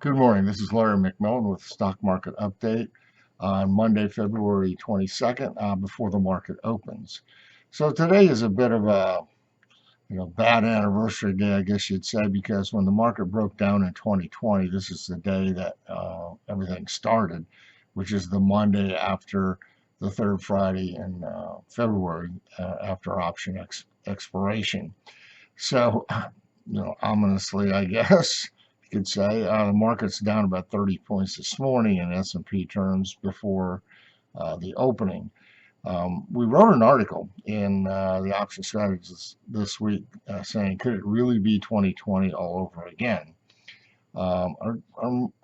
Good morning. This is Larry McMillan with Stock Market Update on Monday, February 22nd, before the market opens. So today is a bit of a bad anniversary day, I guess you'd say, because when the market broke down in 2020, this is the day that everything started, which is the Monday after the third Friday in February after option expiration. So, ominously, I guess you could say, the market's down about 30 points this morning in S&P terms before the opening. We wrote an article in the Option Strategist this week saying, could it really be 2020 all over again? Our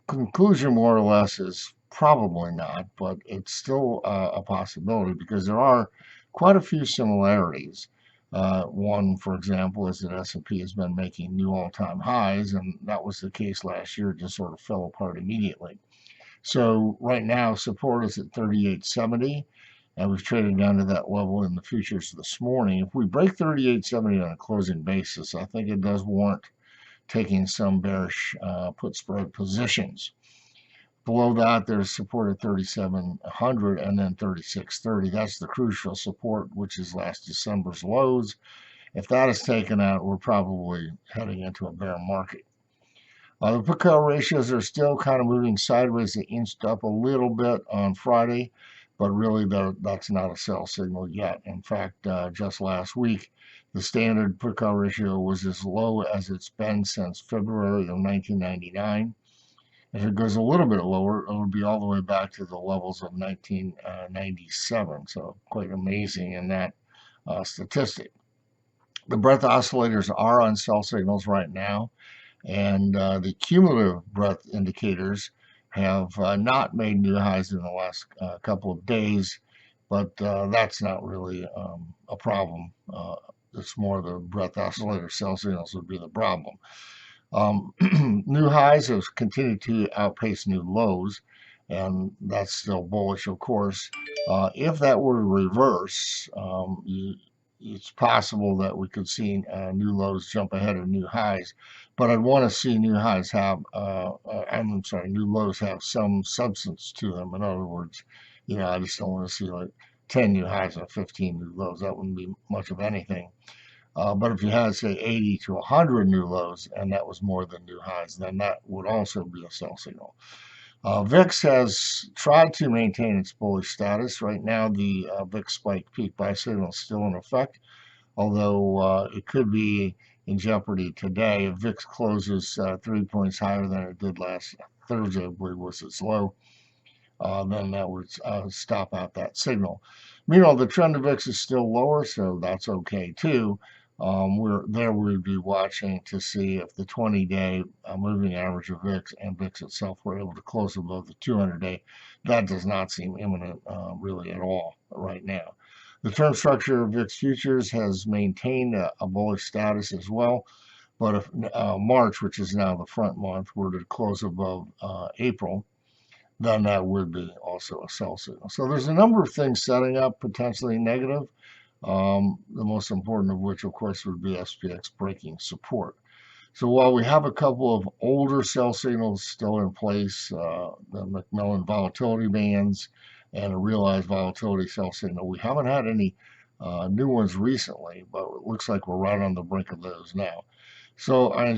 conclusion, more or less, is probably not, but it's still a possibility because there are quite a few similarities. One, for example, is that S&P has been making new all-time highs, and that was the case last year. It just sort of fell apart immediately. So right now, support is at 38.70, and we've traded down to that level in the futures this morning. If we break 38.70 on a closing basis, I think it does warrant taking some bearish put spread positions. Below that, there's support at 3,700 and then 36.30. That's the crucial support, which is last December's lows. If that is taken out, we're probably heading into a bear market. The put-call ratios are still kind of moving sideways. They inched up a little bit on Friday, but really that's not a sell signal yet. In fact, just last week, the standard put-call ratio was as low as it's been since February of 1999. If it goes a little bit lower, it would be all the way back to the levels of 1997. So quite amazing in that statistic. The breadth oscillators are on sell signals right now, and the cumulative breadth indicators have not made new highs in the last couple of days, but that's not really a problem. It's more the breadth oscillator sell signals would be the problem. New highs have continued to outpace new lows, and that's still bullish, of course. If that were to reverse, it's possible that we could see new lows jump ahead of new highs, but I'd want to see new highs have, new lows have some substance to them. In other words, I just don't want to see like 10 new highs and 15 new lows. That wouldn't be much of anything. But if you had, say, 80 to 100 new lows, and that was more than new highs, then that would also be a sell signal. VIX has tried to maintain its bullish status. Right now, the VIX spike peak buy signal is still in effect, although it could be in jeopardy today. If VIX closes 3 points higher than it did last Thursday, I believe was its low, then that would stop out that signal. Meanwhile, the trend of VIX is still lower, so that's okay too. We'd be watching to see if the 20-day moving average of VIX and VIX itself were able to close above the 200-day. That does not seem imminent really at all right now. The term structure of VIX futures has maintained a bullish status as well, but if March, which is now the front month, were to close above April, then that would be also a sell signal. So there's a number of things setting up potentially negative. The most important of which, of course, would be SPX breaking support. So while we have a couple of older sell signals still in place, the McMillan volatility bands and a realized volatility sell signal, we haven't had any new ones recently, but it looks like we're right on the brink of those now. So I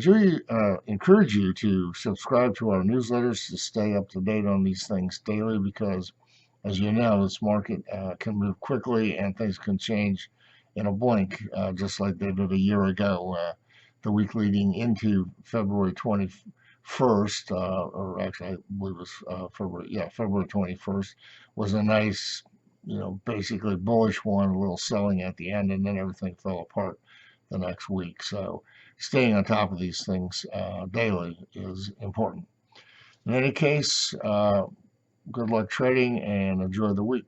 encourage you to subscribe to our newsletters to stay up to date on these things daily because, as you know, this market can move quickly and things can change in a blink, just like they did a year ago. The week leading into February 21st, or actually I believe it was February 21st, was a nice, basically bullish one, a little selling at the end, and then everything fell apart the next week. So staying on top of these things daily is important. In any case, good luck trading and enjoy the week.